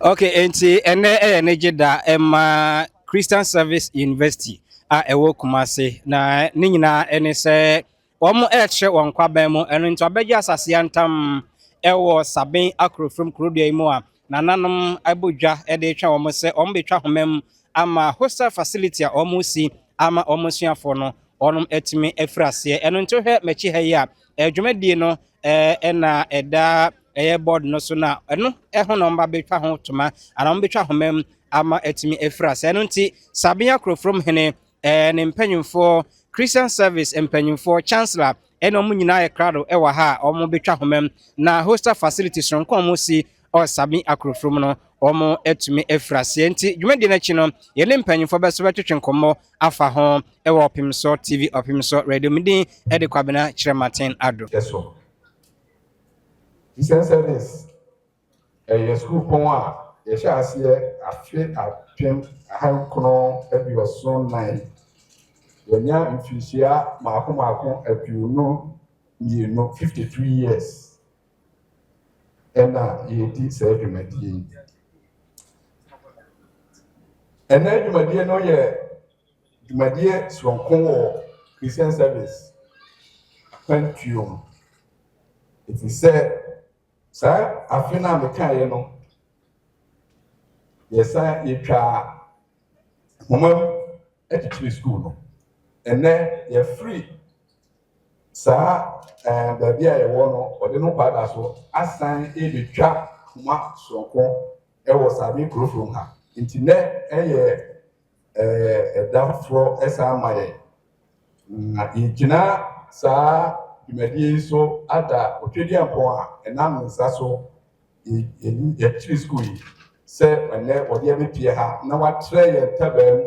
Okay, enti ene nejeda emma Christian Service University ewo Kumase na ne nyina ene se wɔn ɛrekyerɛ wɔn kwaban mu ɛno nti ɔbɛgye asase antam ɛwɔ saben akorofrom kurodua yi mu a nananom abodwa ɛde twa wɔn sɛ wɔn betwa homam ama hostel facility a wɔn si ama wɔn suafoɔ no wɔn atumi afiri aseɛ ɛno nti hwɛ m'akyi ha yi a dwumadie no ɛna ɛda ɛyɛ board no so na ɛno ɛho na ɔmba betwa ho toma ana ɔmba betwa homam ama atumi afiri ase ɛno nti saben akorofrom hene ne mpanyinfoɔ Christian Service mpanyinfoɔ chancellor ɛna ɔmo nyinaa yɛ krado ɛwɔ ha a ɔmo betwa homam na hostel facility soronko ɔmo si saben akorofrom no ɔmo atumi afiri ase nti dwumadie no akyi no yɛne mpanyinfoɔ bɛso bɛtwetwe nkɔmmɔ afa ho ɛwɔ Opemsuo TV Opemsuo radio medin ɛde kwabena kyerɛ Martin Ado. Yes, sir. Christian Service a school pon a yɛhyɛ aseɛ afe apem ahankono aduɔson nan yɛnya mfirihyia maako aduonu mmienu 52 years ɛna yɛdi saa dwumadie yi. Ɛna dwumadie no yɛ dwumadie soronko wɔ Christian Service akwantuom. It is said saa afe na mekaeɛ no yɛsa yɛtwa homam atitiri school no ɛnɛ yɛfiri saa baabi a yɛwɔ no ɔde no kwada so asan ɛbɛtwa homa soronko ɛwɔ saben kurofrom ha nti nɛ ɛyɛ ɛda foforɔ ɛsa ama yɛn na yɛgyina saa dwumadie so ada otwedi ampɔn a ɛnam nsa so yɛkyiri school yi sɛ ɛnɛ wɔde ɛbɛpie ha na watrɛ yɛn tabam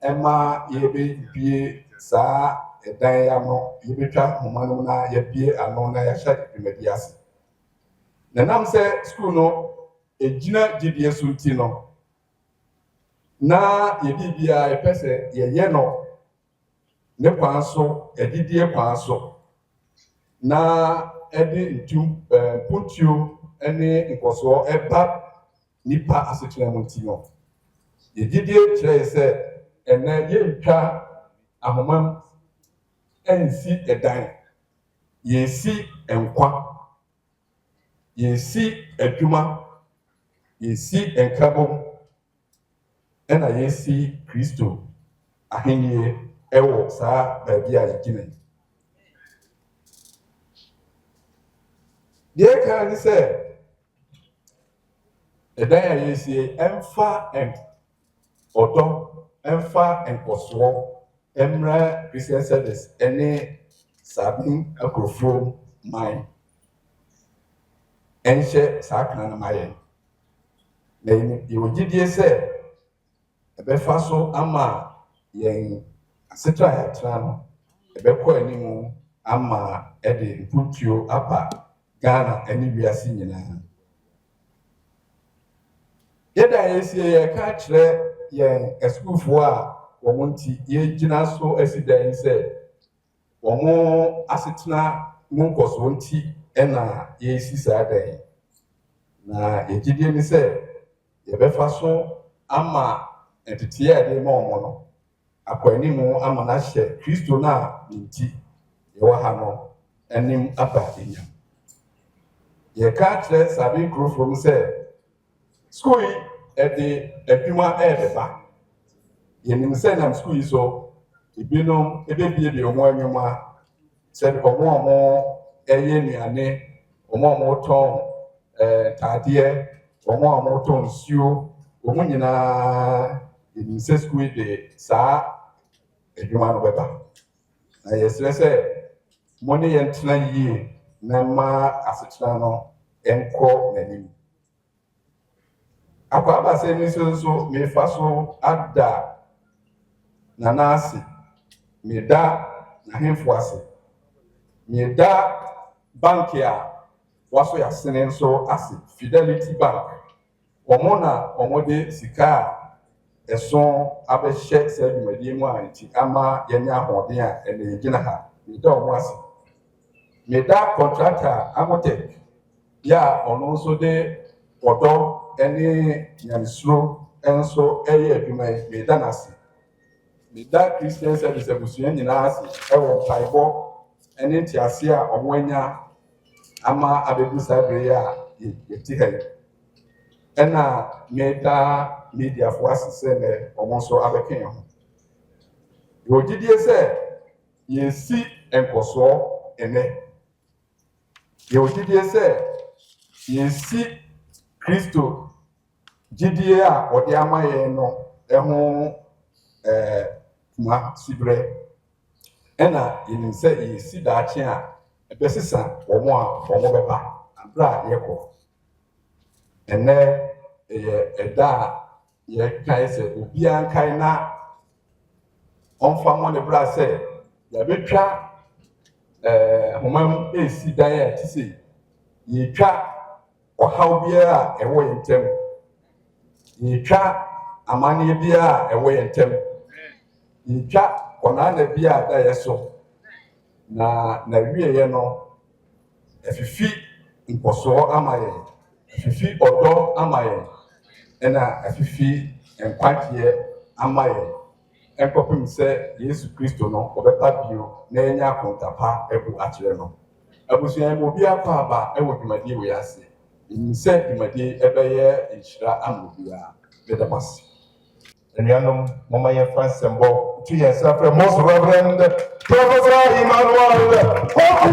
ɛma yɛbɛbie saa ɛdan ya no yɛbɛtwa homa no na yɛbie ano na yɛhyɛ dwumadie ase. Na nam sɛ school no ɛgyina gyidie so nti no na yɛde bia yɛpɛ sɛ yɛyɛ no ne kwan so ɛdidie kwan so na ɛde mpuntuo ne nkɔsoɔ ɛba nipa asetena mu nti no yɛdidie kyerɛ sɛ ɛnɛ yɛntwa ahomam ɛnsi ɛdan yɛsi nkwa yɛsi adwuma yɛsi nkabom ɛna yɛsi Kristo ahennie ɛwɔ saa baabi a yɛgyina yi. Deɛ ka ne sɛ ɛdan a yɛsie ɛmfa ɔdɔ ɛmfa nkɔsoɔ ɛmmra Christian Service ɛne saben akorofrom man ɛnhyɛ saa kana no ma yɛn na yɛwɔ gyidie sɛ ɛbɛfa so ama yɛn asetena a yɛatena no ɛbɛkɔ anim ama ɛde mpuntuo aba Ghana ɛne wiase nyinaa. Yɛda yɛsie yɛka kyerɛ yɛn asukuufoɔ a wɔn nti yɛgyina so asi dan sɛ wɔn asetena mu nkɔsoɔ nti ɛna yɛsi saa dan na yɛgyidie ne sɛ yɛbɛfa so ama nteteɛ a yɛde ma wɔn no akɔ anim ama n'ahyɛ Kristo no a ne nti yɛwɔ ha no anim aba enyam. Yɛka kyerɛ saben kurofrom sɛ school yi ɛde adwuma ɛɛbɛba yɛnim sɛ nam school yi so ebinom ɛbɛbiebie wɔn anwuma sɛ wɔn ɛyɛ nnuane wɔn a wɔtɔn ntaadeɛ wɔn a wɔtɔn nsuo wɔn nyinaa yɛnim sɛ school yi de saa adwuma no bɛba na yɛsrɛ sɛ mo ne yɛn tena yie na ma asetena no ɛnkɔ n'anim. Akwa abasɛ ni nso mefa so ada nana ase meda n'ahemfo ase meda banki a waso yɛasene nso ase Fidelity Bank wɔn na wɔn de sika a ɛso abɛhyɛ saa dwumadie mu a nti ama yɛnyɛ ahoɔden a ɛna yɛgyina ha meda wɔn ase meda contractor Amotech ya ɔno nso de ɔdɔ ne nyamesuro nso ɛyɛ adwuma yi meda n'ase. Meda Christian service abusua nyinaa ase ɛwɔ mpaebɔ ne ntease a wɔn anya ama abɛdu saa bere yi a yɛte ha yi. Ɛna meda mediafoɔ ase sɛ nɛ wɔn nso abɛka yɛn ho. Yɛwɔ gyidie sɛ yɛsi nkɔsoɔ ɛnɛ. Yɛwɔ gyidie sɛ yɛsi Kristo gyidie a ɔde ama yɛn no ɛho kuma siberɛ. Ɛna yɛnim sɛ yɛsi daakye a ɛbɛsesa wɔn a wɔn bɛba abere a yɛkɔ. Ɛnɛ ɛyɛ ɛda a yɛkae sɛ obiara nkae na ɔmfa mmɔ ne bra sɛ yɛbɛtwa nhoma mu esi dan a ɛte sɛ yɛtwa ɔhaw biara a ɛwɔ yɛn ntam. Yɛtwa amanneɛ biara a ɛwɔ yɛn ntam. Yɛtwa ɔnaana biara a da yɛ so. Na wieɛ no afifi nkɔsoɔ ama yɛn. Afifi ɔdɔ ama yɛn. Ɛna afifi nkwagyeɛ ama yɛn. Ɛnkɔpem sɛ Yesu Kristo no ɔbɛba bio na yɛnya akontapa ɛbu akyerɛ no. Abusua yi obi akɔ aba ɛwɔ dwumadie wɔ ase. Nim sɛ dwumadie ɛbɛyɛ nhyira ama obiara. Bɛda mo ase. Enuanom, mama yɛmfa nsɛmbɔ to yɛn nsa frɛ Most Reverend Professor Emmanuel Oku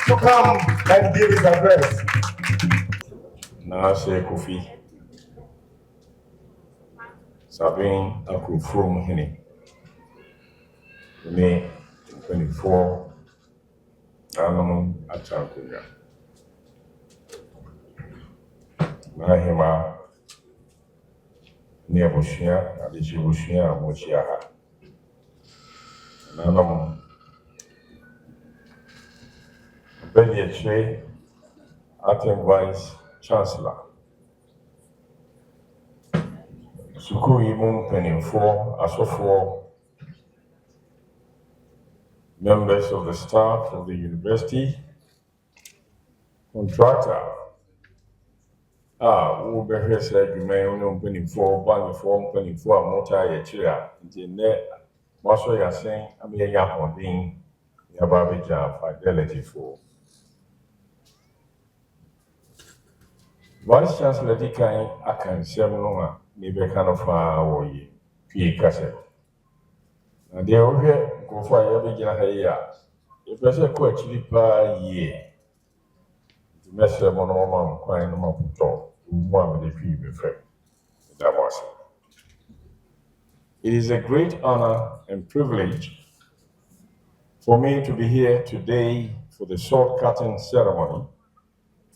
to come and give his address. Na Sheikh Kofi Sabin Akufrom Hene ne mpanimfoɔ nanom atwa nkonnwa na ahema ne abusua adehye abusua a wɔahyia ha nanom bɛdi akyire acting vice chancellor sukuu yi mu mpanimfoɔ asɔfoɔ members of the staff of the university, contractor, who behave said you may only open for bank form, penny for a motor, a chair, in there. Most of you are saying, I'm a young being about a job fidelity for Vice Chancellor Dickay, I can say no, maybe kind of far away, P. Cassette. And they are here. Go for every year. If I say, quite cheap year, the message of one quite no more one with the people. That was it. It is a great honor and privilege for me to be here today for the sword cutting ceremony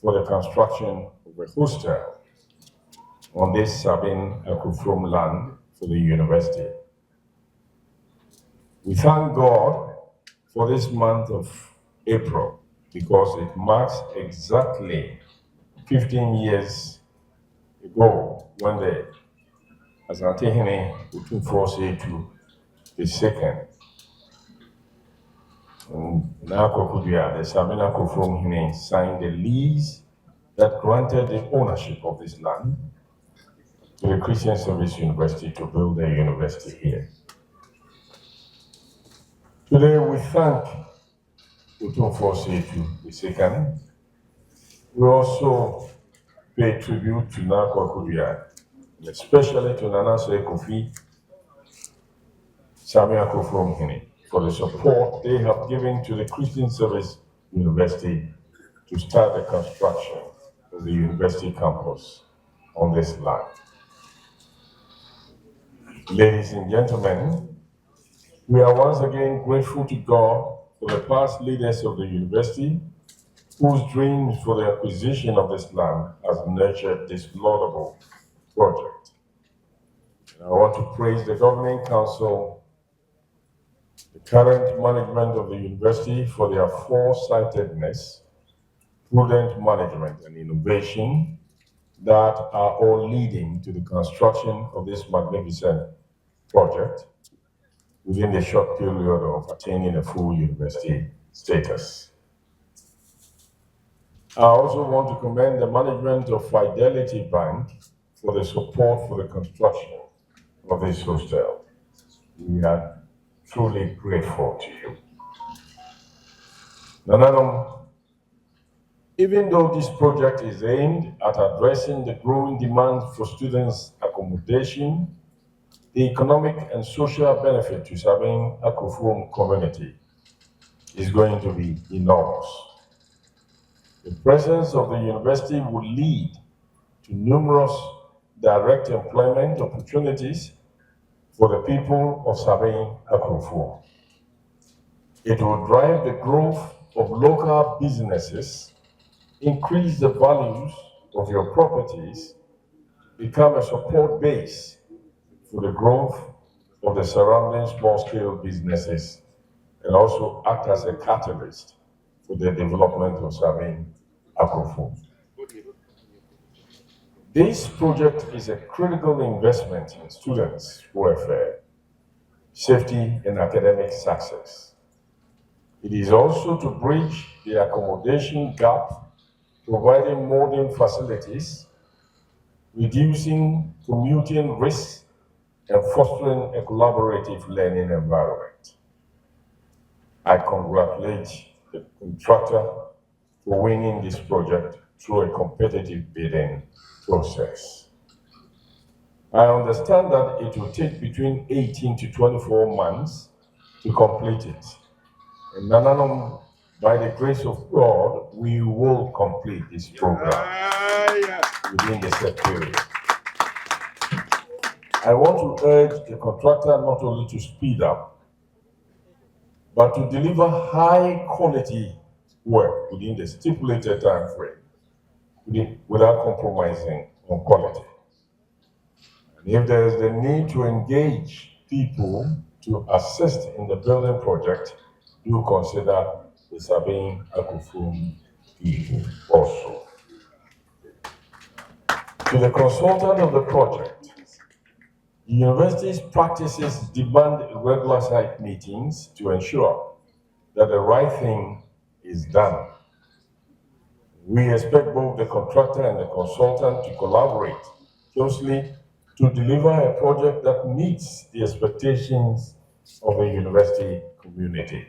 for the construction of a hostel on this Sabin Akufrom land for the university. We thank God for this month of April because it marks exactly 15 years ago when the Asantehene Utumfose to the second Nakokudia, the Sabina Kufrum Hine signed a lease that granted the ownership of this land to the Christian Service University to build a university here. Today we thank Utumfose to the second. We also pay tribute to Nakwakudia, especially to Nana Kofi Samia Kufrum Hine for the support they have given to the Christian Service University to start the construction of the university campus on this land. Ladies and gentlemen, we are once again grateful to God for the past leaders of the university whose dreams for the acquisition of this land has nurtured this laudable project. And I want to praise the governing council, the current management of the university for their foresightedness, prudent management, and innovation that are all leading to the construction of this magnificent project within the short period of attaining a full university status. I also want to commend the management of Fidelity Bank for the support for the construction of this hostel. We are truly grateful to you. Nananom, even though this project is aimed at addressing the growing demand for students' accommodation, the economic and social benefit to Sabin Akufum community is going to be enormous. The presence of the university will lead to numerous direct employment opportunities for the people of Sabin Akufum. It will drive the growth of local businesses, increase the values of your properties, become a support base for the growth of the surrounding small-scale businesses, and also act as a catalyst for the development of Sabin Akufo. This project is a critical investment in students' welfare, safety, and academic success. It is also to bridge the accommodation gap, providing modern facilities, reducing commuting risks, and fostering a collaborative learning environment. I congratulate the contractor for winning this project through a competitive bidding process. I understand that it will take between 18 to 24 months to complete it. And Nananom, by the grace of God, we will complete this program within the set period. I want to urge the contractor not only to speed up, but to deliver high quality work within the stipulated time frame, without compromising on quality. And if there is the need to engage people to assist in the building project, do consider the Sabin Akufum people also. To the consultant of the project, the university's practices demand regular site meetings to ensure that the right thing is done. We expect both the contractor and the consultant to collaborate closely to deliver a project that meets the expectations of the university community.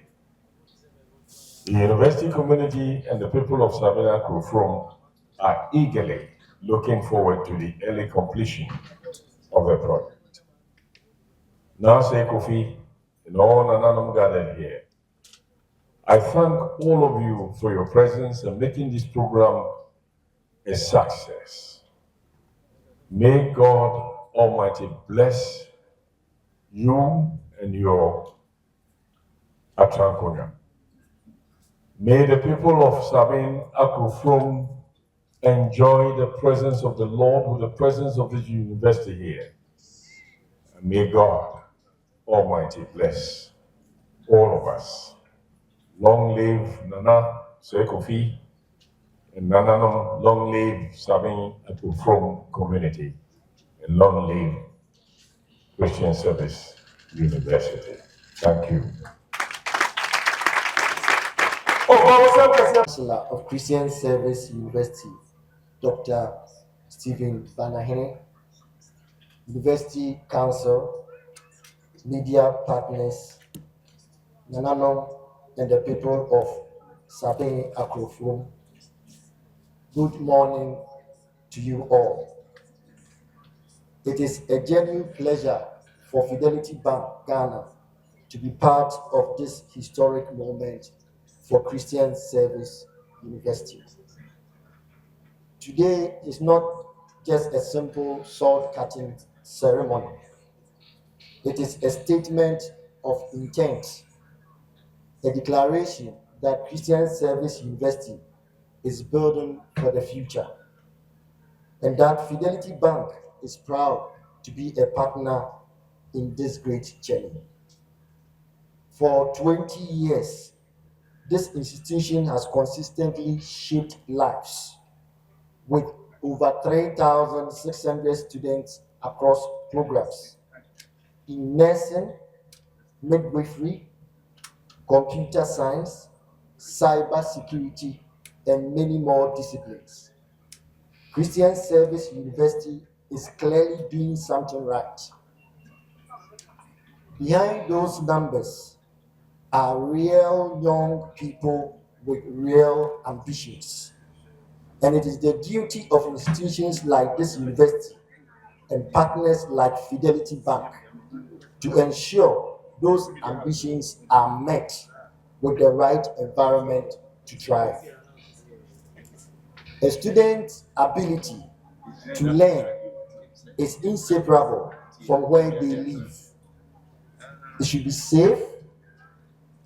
The university community and the people of Sabina Krufrum are eagerly looking forward to the early completion of the project. Now, say Kofi, and all Nananum gathered here, I thank all of you for your presence and making this program a success. May God Almighty bless you and your Atrankonya. May the people of Sabin Akrufrum enjoy the presence of the Lord with the presence of this university here. And may God Almighty bless all of us. Long live Nana Sekofi and Nananom, long live Sabin Akrufrum community, and long live Christian Service University. Thank you. Chancellor of Christian Service University, Dr. Stephen Banahene, University Council, media partners, Nananom, and the people of Sabin Akrofum. Good morning to you all. It is a genuine pleasure for Fidelity Bank Ghana to be part of this historic moment for Christian Service University. Today is not just a simple sword-cutting ceremony. It is a statement of intent, a declaration that Christian Service University is building for the future, and that Fidelity Bank is proud to be a partner in this great journey. For 20 years, this institution has consistently shaped lives with over 3,600 students across programs in nursing, midwifery, computer science, cyber security, and many more disciplines. Christian Service University is clearly doing something right. Behind those numbers are real young people with real ambitions. And it is the duty of institutions like this university and partners like Fidelity Bank to ensure those ambitions are met with the right environment to thrive. A student's ability to learn is inseparable from where they live. It should be safe,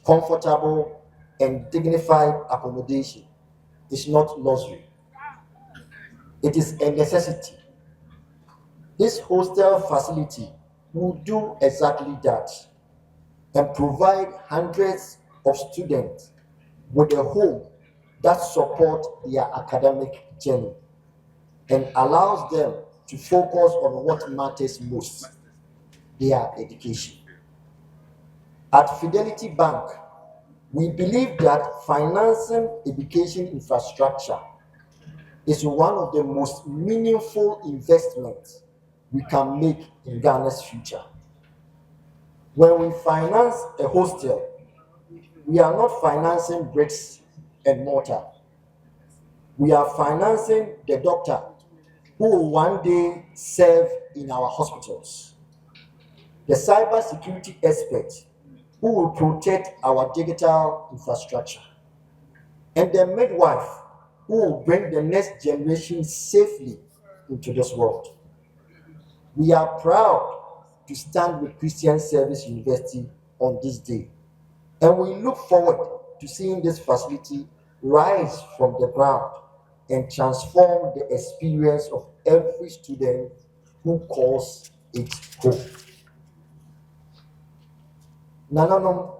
comfortable, and dignified accommodation. It's not luxury. It is a necessity. This hostel facility will do exactly that and provide hundreds of students with a home that support their academic journey and allows them to focus on what matters most, their education. At Fidelity Bank, we believe that financing education infrastructure is one of the most meaningful investments we can make in Ghana's future. When we finance a hostel, we are not financing bricks and mortar. We are financing the doctor who will one day serve in our hospitals, the cybersecurity expert who will protect our digital infrastructure, and the midwife who will bring the next generation safely into this world. We are proud to stand with Christian Service University on this day, and we look forward to seeing this facility rise from the ground and transform the experience of every student who calls it home. Nananom,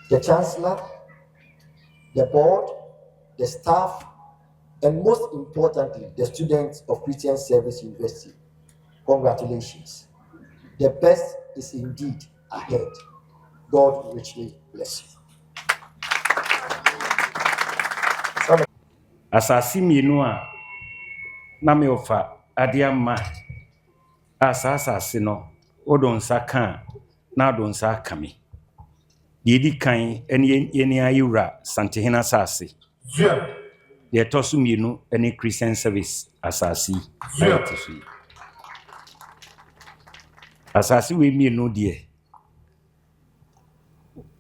the Chancellor, the board, the staff, and most importantly, the students of Christian Service University, congratulations. The best is indeed ahead. God richly bless you. Asase mmienu a na me ofa ade ama a saa asase no wodo nsa ka na ado nsa aka me. Deɛ di kan ne yɛne ayewura Santehena asase. Deɛ ɛtɔ so mmienu ne Christian Service asase yi. Asase wei mmienu deɛ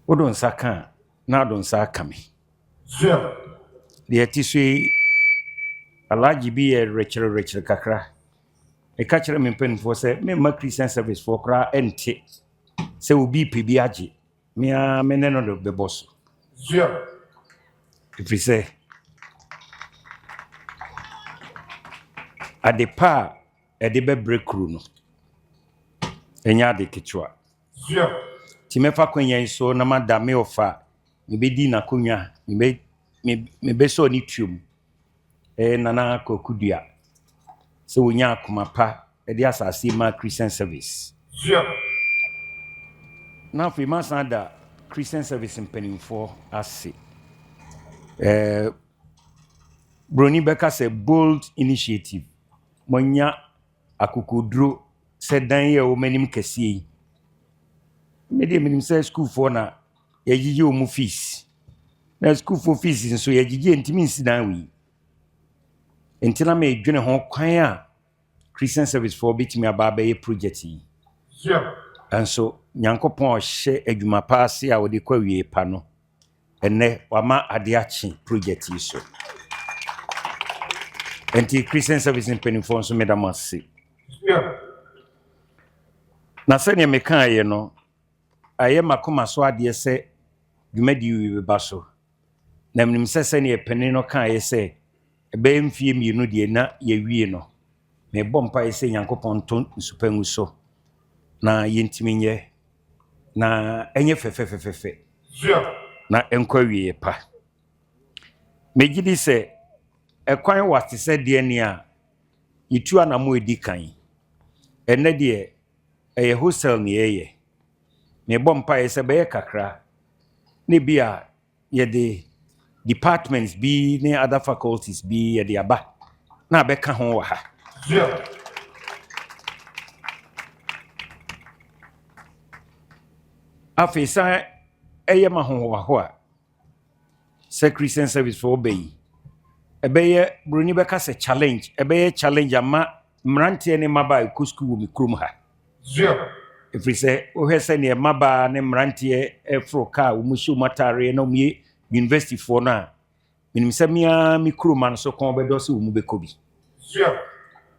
wodo nsa ka na ado nsa aka me. Deɛ ɛte so yi Alhaji bi yɛ rekyerɛ kakra. Ɛka kyerɛ me mpanimfoɔ sɛ memma Christian Service foɔ koraa ɛnte sɛ obi pɛ bi agye. Mea me ne no do bɛbɔ so. Ɛfiri sɛ ade pa a ɛde bɛbrɛ kuro no ɛnyɛ ade ketewa. Nti mɛfa kwanya yi so na mada me ɔfa mebɛdi n'akonnwa mebɛsɔ ne tuom Nana Kokudua sɛ wonya akoma pa ɛde asase ma Christian Service. Na afei masan da Christian Service mpanimfoɔ ase. Broni bɛka sɛ bold initiative. Monya akokoduro sɛ dan yɛ wo manim kɛseɛ yi. Mede menim sɛ schoolfoɔ na yɛgyegye wo mu fees. Na schoolfoɔ fees nso yɛgyegye ntimi nsi dan wei. Nti na medwene ho kwan a Christian Service foɔ bɛtumi aba abɛyɛ project yi. Anso Nyankopɔn ɔhyɛ adwuma pa ase a wɔde kɔ awie pa no. Ɛnɛ wama ade akye project yi so. Enti Christian Service mpanimfoɔ nso meda mo ase. Na sɛnea mekaeɛ no ayɛ makoma so adeɛ sɛ dwumadi wi bɛba so. Na menim sɛ sɛnea panin no kaeɛ sɛ ɛbɛyɛ mfie mmienu deɛ na yɛwie no. Mebɔ mpaeɛ sɛ Nyankopɔn nto nsupa ngu so na yɛntimi nyɛ na ɛnyɛ fɛfɛfɛfɛ na ɛnkɔ awie pa. Megye di sɛ ɛkwan wate sɛ deɛ ne a yɛtu anamo edi kan. Ɛnɛ deɛ ɛyɛ hostel ne yɛyɛ. Mebɔ mpaeɛ sɛ bɛyɛ kakra ne bi a yɛde departments be ne other faculties be the aba na beka ho wa ha afisa eye ma ho wa ho a Christian service for obey ebeye broni beka se challenge ebeye challenge ama mrantie ne maba ku school mi krum ha if we say o hese ne maba ne mrantie efro ka umushi matare na mi university for na minim se mia mi krum so kon bedo se umu bekobi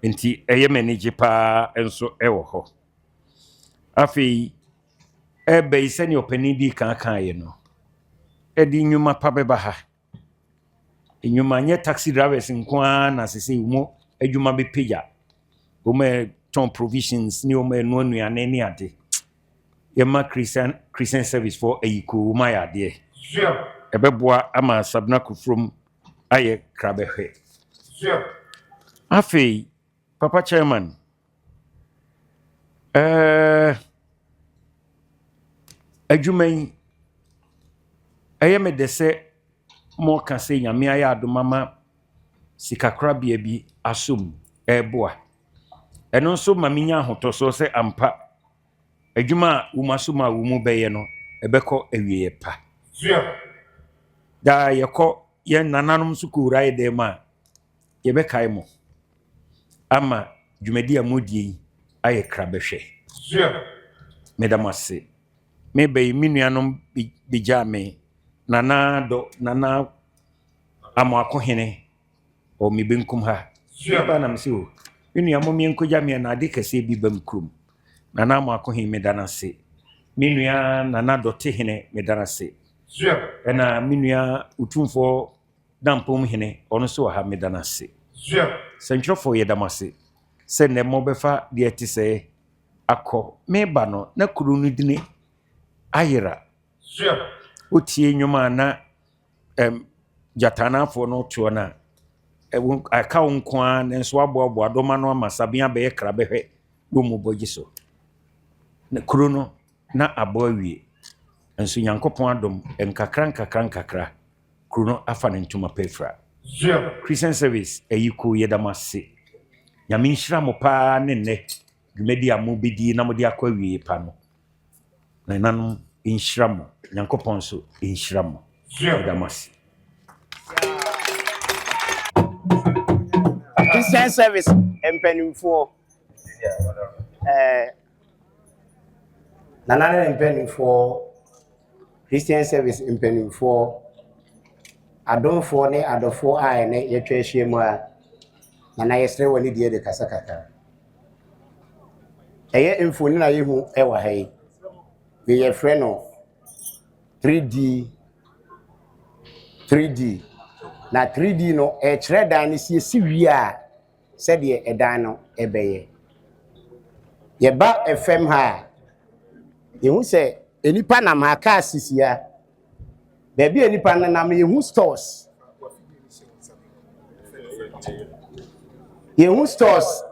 enti eye manage pa enso ewo ho afi ebe se ne opani di kan ye no edi nyuma pa beba ha nyuma nye taxi drivers nkwa na sese umo adwuma be peja ume ton provisions ni ume no nuane ni ade yema Christian service for eyiku uma ya de ebeboa ama sabna kufrum aye krabehwe afi papa chairman adwuma yi me de se mo ka se nyame aya adomama sikakrabia bi asum eboa eno nso ma minya hotoso se ampa adwuma umasuma wumu beye no ebekọ ewie pa da yekọ ye nananom sukura ide ma yebekai mo ama dwumadi amodie aye krabehwe medamase me be minuanom bijame nana amo akohene o mi benkum ha ba na mse o minuamo mi enkoja me na ade kase bi bam krum nana amo akohene medanase minua nana dote hene medanase ena minua utumfo dampom hene ono so ha medanase sentrofo yedamase se ne mo befa de etise akọ meba no na kuru no dine ayira otie nwoma na jatana fo no to na aka nko a nso aboabo adoma no amasabia be yekra behwe no mu bogiso na kuru no na aboawie nso yankopon adom nkakra kuru no afa ne ntuma pefra Christian service eyiku yedamase nyame nhira mo pa ne ne dwumadi amu bidi na mo de akwa wie pa no na nanum nhira mo yankopon so nhira mo yedamase Christian service empanimfo nanana empanimfo Christian service empanimfo adonfo ne adofo a ene yetwa hyiemu a nana yesre woni die de kasakaka eye mfoni na yehu ewa hai we ye frɛ no 3D na 3D no kyerɛ dan ne si wie a sɛ de edan no ebeye ye ba FM ha yehu sɛ enipa na maka asisia baby enipa na nam yehu stores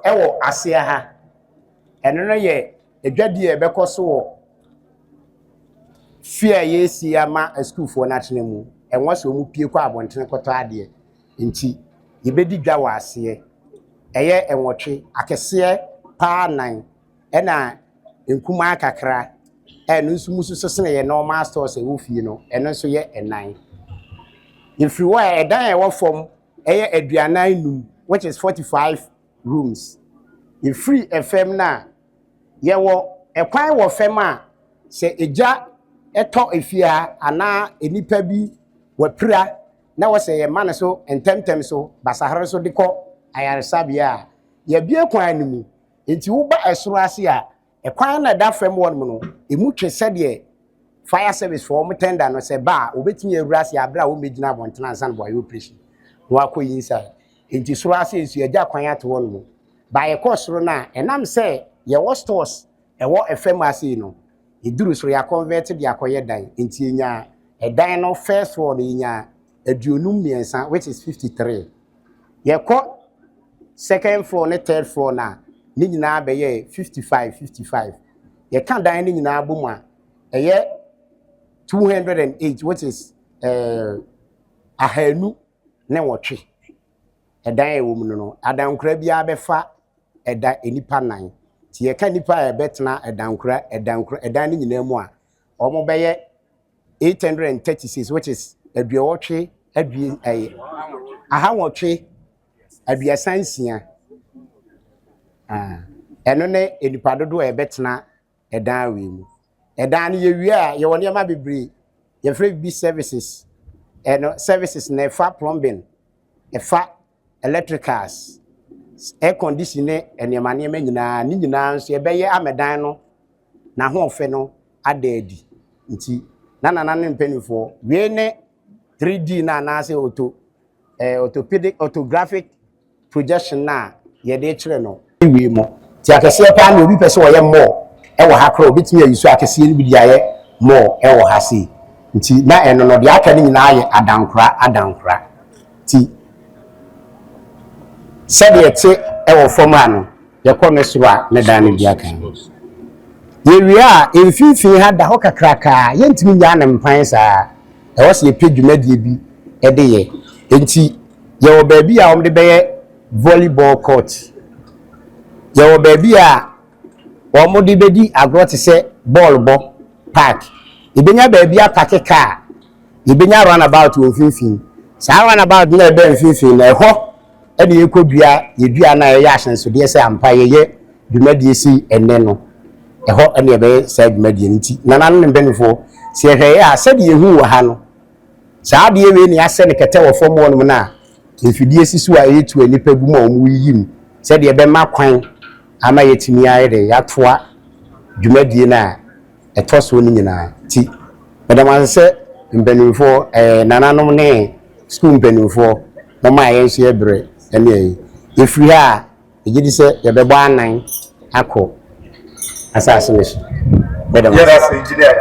ewo asia ha eno no ye edwadi e bekoso wo fia yesi ama school fo na tene mu enwo so mu pie kwa abontene koto ade nti ye bedi dwa wa ase eye enwotwe akese pa nan ena enkuma kakra eno nso musu so sene ye normal stores e wo fie no eno nso ye enan if you were edan e wo fom eye aduanan num which is 45 rooms in free FM na ye wo ekwan wo fem a se eja eto efia ana enipa bi wapira na wo se ye man so entemtem so basahare so deko ayaresabia ye bie kwan animu enti wo ba esoro ase a ekwan na da fem won mu no emu twese de fire service for mo tender no se ba obetimi ewura ase abra wo megina abontena ansan boy operation no akoyi inside enti soro ase ensu eja kwan ato won mu ba ye kosoro na enam se ye wo stores ewo FM ase no iduru so ya convert de akoye dan enti enya edan no first one enya aduonum miensa which is 53 ye ko second floor ne third floor na ni nyina be ye 55 ye kan dan ni nyina bomu a eye 208 which is ahanu ne wotwe edan ewo mu no adankura bia befa eda enipa nan ti ye ka nipa e betena edan ni nyina mu a omo beye 836 which is aduawotwe ahawotwe aduasansia eno ne enipa dodo e betena edan we mu edan ne ye wi a ye woni ma bebre ye free bi services eno services na fa plumbing fa electricals air conditioning enema nyina ni nyina nso ebeye amedan no na ho ofe no adaadi nti na mpenifo we ne 3D na say orthopedic orthographic projection na ye de kire no we mo ti akese pa na obi pese oye mo e wo ha kro obitimi ayiso akese ni bi dia ye mo e wo ha si nti na eno no de aka ni nyina ye adankura ti said yete ewo forma no ye ko ne soro a ne dan ne bia kan ye wi a emfifi ha da ho kakraka ye ntimi nya ne mpan saa e wo se pedwumadie bi e de ye enti ye wo ba bi a wo de be volleyball court ye wo ba bi a wo mo de bedi agro te se ball bo park ibenya ba bi atake car ibenya run about wo mfifi saa run about na be mfifi na ho ene yekodua yedua na ye ahyenso de se ampa ye dwumadie si enne no eho ene ebe sa dwumadie nti nanan ne benefo se hwe ya sade yehu wo ha no saa de we ne ase ne kete wo fom wo no na efidie sisu a yetu anipa gu ma omu yim sade ebe ma kwan ama yetimi ayede yatoa dwumadie na etoso ni nyina ti madam se benefo nananom ne school benefo no ma yenso ebre ene efiri ha ejidi se yebebo anan akọ asase ne so madam yes engineer